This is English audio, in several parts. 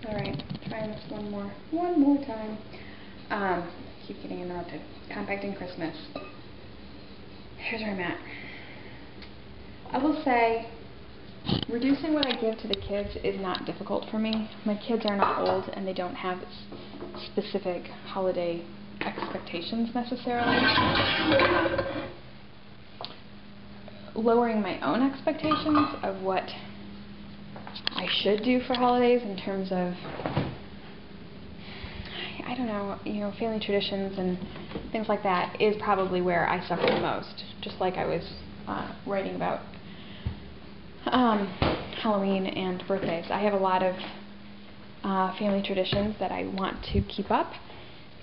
Alright, try this one more time. Keep getting interrupted. Compacting Christmas. Here's where I'm at. I will say, reducing what I give to the kids is not difficult for me. My kids are not old and they don't have specific holiday expectations necessarily. Lowering my own expectations of what I should do for holidays in terms of, I don't know, family traditions and things like that is probably where I suffer the most. Just like I was writing about Halloween and birthdays. I have a lot of family traditions that I want to keep up,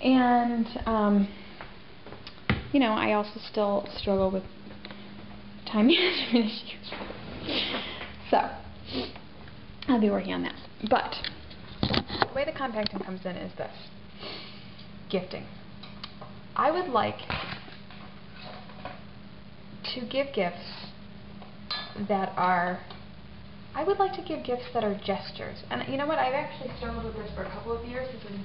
and I also still struggle with time management issues. So I'll be working on that. But the way the compacting comes in is this: gifting. I would like to give gifts that are gestures. And you know what? I've actually struggled with this for a couple of years. This is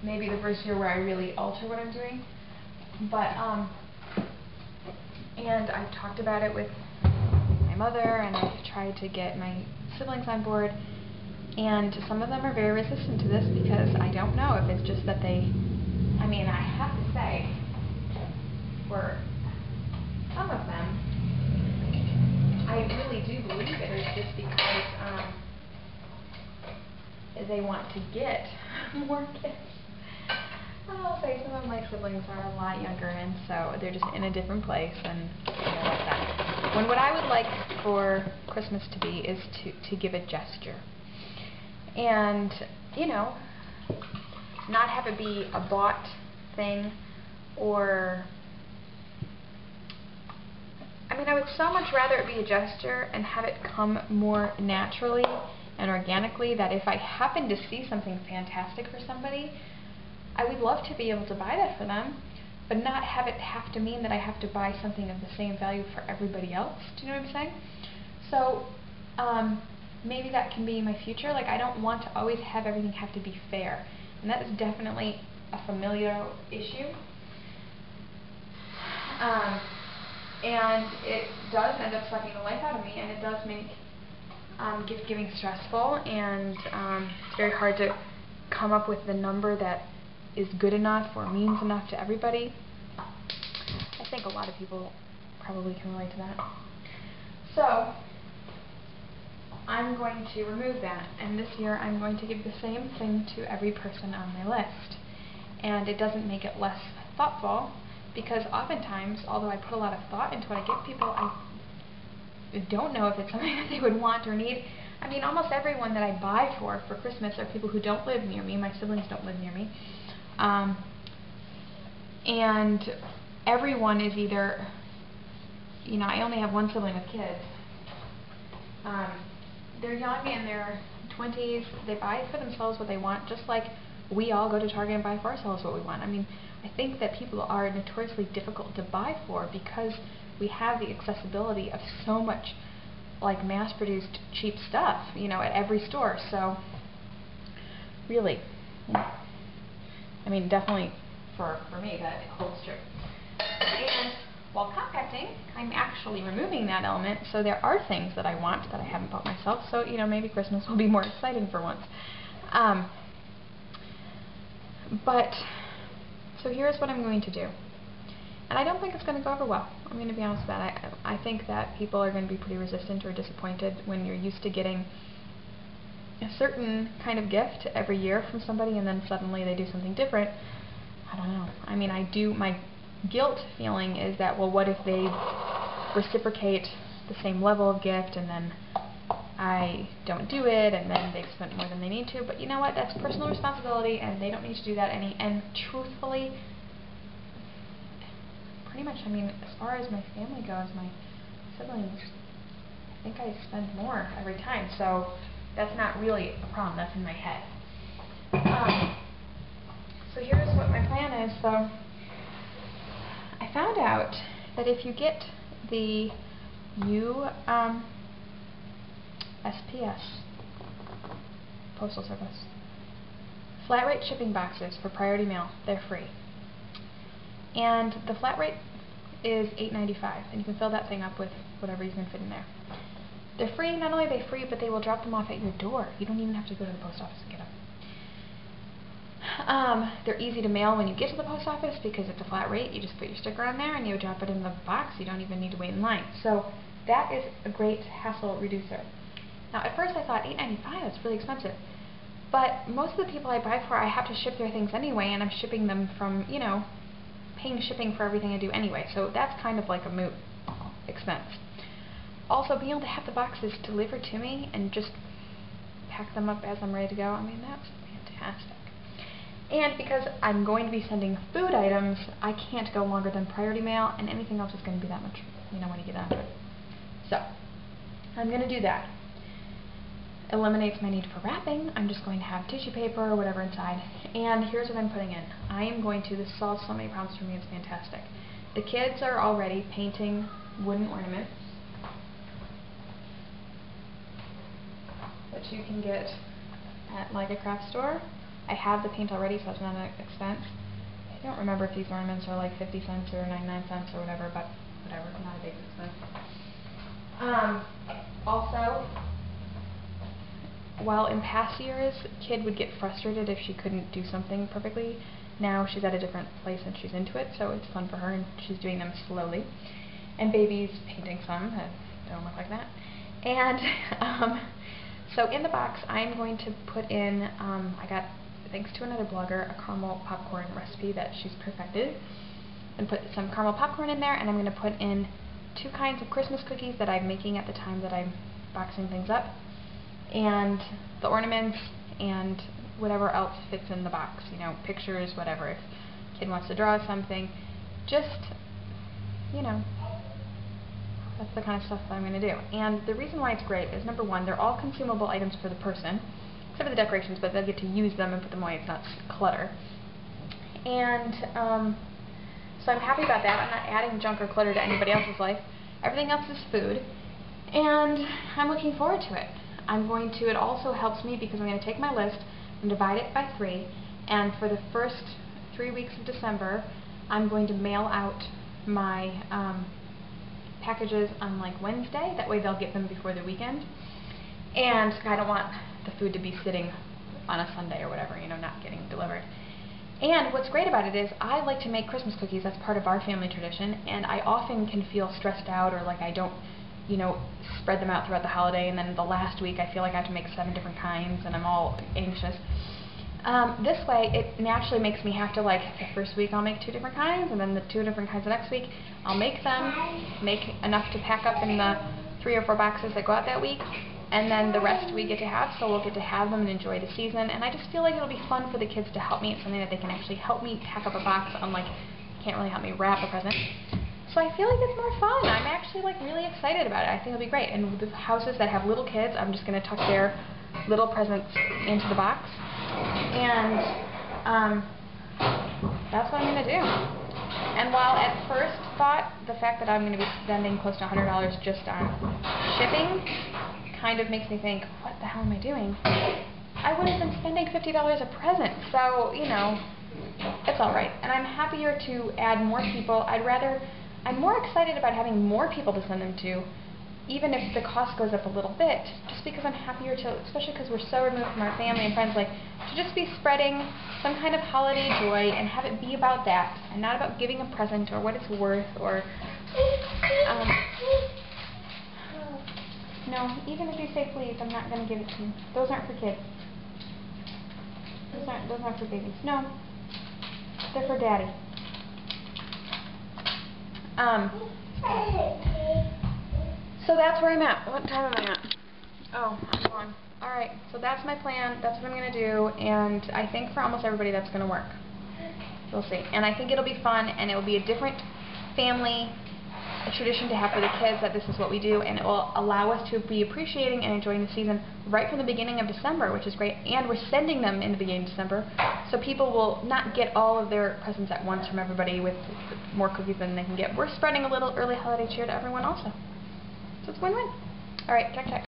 maybe the first year where I really alter what I'm doing. But and I've talked about it with my mother, and I've tried to get my siblings on board, and some of them are very resistant to this because I don't know if it's just that I have to say, for some of them, I really do believe it is just because they want to get more gifts. I'll say some of my siblings are a lot younger, and so they're just in a different place, and like that. When what I would like for Christmas to be is to give a gesture. And, not have it be a bought thing, or I would so much rather it be a gesture and have it come more naturally and organically, that if I happen to see something fantastic for somebody, I would love to be able to buy that for them, but not have it have to mean that I have to buy something of the same value for everybody else. Do you know what I'm saying? So maybe that can be my future. Like, I don't want to always have everything have to be fair, and that is definitely a familial issue. And it does end up sucking the life out of me, and it does make gift giving stressful, and it's very hard to come up with the number that is good enough or means enough to everybody. I think a lot of people probably can relate to that. So I'm going to remove that, and this year I'm going to give the same thing to every person on my list. And it doesn't make it less thoughtful, because oftentimes, although I put a lot of thought into what I give people, I don't know if it's something that they would want or need. Almost everyone that I buy for Christmas are people who don't live near me. My siblings don't live near me. And everyone is either, I only have one sibling with kids. They're young in their 20s. They buy for themselves what they want, just like we all go to Target and buy for ourselves what we want. I think that people are notoriously difficult to buy for because we have the accessibility of so much like mass-produced cheap stuff, at every store. So really, definitely for me that holds true. And while compacting, I'm actually removing that element, so there are things that I want that I haven't bought myself, so maybe Christmas will be more exciting for once. So here's what I'm going to do. And I don't think it's going to go over well. I'm going to be honest with that. I think that people are going to be pretty resistant or disappointed when you're used to getting a certain kind of gift every year from somebody, and then suddenly they do something different. I don't know. My guilt feeling is that, well, what if they reciprocate the same level of gift, and then I don't do it, and then they've spent more than they need to. But you know what? That's personal responsibility, and they don't need to do that and truthfully, pretty much, as far as my family goes, my siblings, I think I spend more every time, so that's not really a problem. That's in my head. So here's what my plan is. So I found out that if you get the USPS Postal Service flat rate shipping boxes for Priority Mail. They're free. And the flat rate is $8.95, and you can fill that thing up with whatever you can fit in there. They're free. Not only are they free, but they will drop them off at your door. You don't even have to go to the post office and get them. They're easy to mail when you get to the post office because it's a flat rate. You just put your sticker on there and you drop it in the box. You don't even need to wait in line. So that is a great hassle reducer. Now at first I thought $8.95, that's really expensive. But most of the people I buy for, I have to ship their things anyway, and I'm shipping them from, you know, paying shipping for everything I do anyway. So that's kind of like a moot expense. Also, being able to have the boxes delivered to me and just pack them up as I'm ready to go, I mean, that's fantastic. And because I'm going to be sending food items, I can't go longer than Priority Mail, and anything else is going to be that much, you know, when you get down to it. So, I'm going to do that. Eliminates my need for wrapping. I'm just going to have tissue paper or whatever inside. And here's what I'm putting in. I am going to, this solves so many problems for me, it's fantastic. The kids are already painting wooden ornaments that you can get at like a craft store. I have the paint already, so it's not an expense. I don't remember if these ornaments are like 50 cents or 99 cents or whatever, but whatever, not a big expense. Also, while in past years, Kid would get frustrated if she couldn't do something perfectly, now she's at a different place and she's into it, so it's fun for her, and she's doing them slowly. And Baby's painting some that don't look like that. And so in the box, I'm going to put in, I got, thanks to another blogger, a caramel popcorn recipe that she's perfected. And put some caramel popcorn in there, and I'm going to put in 2 kinds of Christmas cookies that I'm making at the time that I'm boxing things up, and the ornaments, and whatever else fits in the box, you know, pictures, whatever, if Kid wants to draw something, just, you know, that's the kind of stuff that I'm going to do. And the reason why it's great is, number one, they're all consumable items for the person, except for the decorations, but they'll get to use them and put them away. It's not clutter. And so I'm happy about that. I'm not adding junk or clutter to anybody else's life. Everything else is food, and I'm looking forward to it. It also helps me because I'm going to take my list and divide it by 3, and for the first 3 weeks of December, I'm going to mail out my packages on like Wednesday. That way they'll get them before the weekend. And I don't want the food to be sitting on a Sunday or whatever, you know, not getting delivered. And what's great about it is I like to make Christmas cookies. That's part of our family tradition, and I often can feel stressed out, or like I don't, you know, spread them out throughout the holiday, and then the last week I feel like I have to make 7 different kinds and I'm all anxious. This way it naturally makes me have to, like, the first week I'll make 2 different kinds, and then the 2 different kinds the next week. I'll make them, make enough to pack up in the 3 or 4 boxes that go out that week, and then the rest we get to have, so we'll get to have them and enjoy the season. And I just feel like it'll be fun for the kids to help me. It's something that they can actually help me pack up a box, unlike can't really help me wrap a present. So I feel like it's more fun. I'm actually like really excited about it. I think it'll be great. And with the houses that have little kids, I'm just going to tuck their little presents into the box. And that's what I'm going to do. And while at first thought the fact that I'm going to be spending close to $100 just on shipping kind of makes me think, what the hell am I doing? I would have been spending $50 a present. So, you know, it's alright. And I'm happier to add more people. I'm more excited about having more people to send them to, even if the cost goes up a little bit, just because I'm happier to, especially because we're so removed from our family and friends, like, to just be spreading some kind of holiday joy and have it be about that, and not about giving a present or what it's worth, or, no, even if you say please, I'm not going to give it to you. Those aren't for kids. Those aren't for babies. No, they're for Daddy. So that's where I'm at. What time am I at? Oh, I'm on. Alright, so that's my plan. That's what I'm going to do, and I think for almost everybody that's going to work. We'll see. And I think it'll be fun, and it'll be a different family tradition to have for the kids, that this is what we do, and it will allow us to be appreciating and enjoying the season right from the beginning of December, which is great. And we're sending them in the beginning of December, so people will not get all of their presents at once from everybody with more cookies than they can get. We're spreading a little early holiday cheer to everyone also. So it's win-win. Alright, check.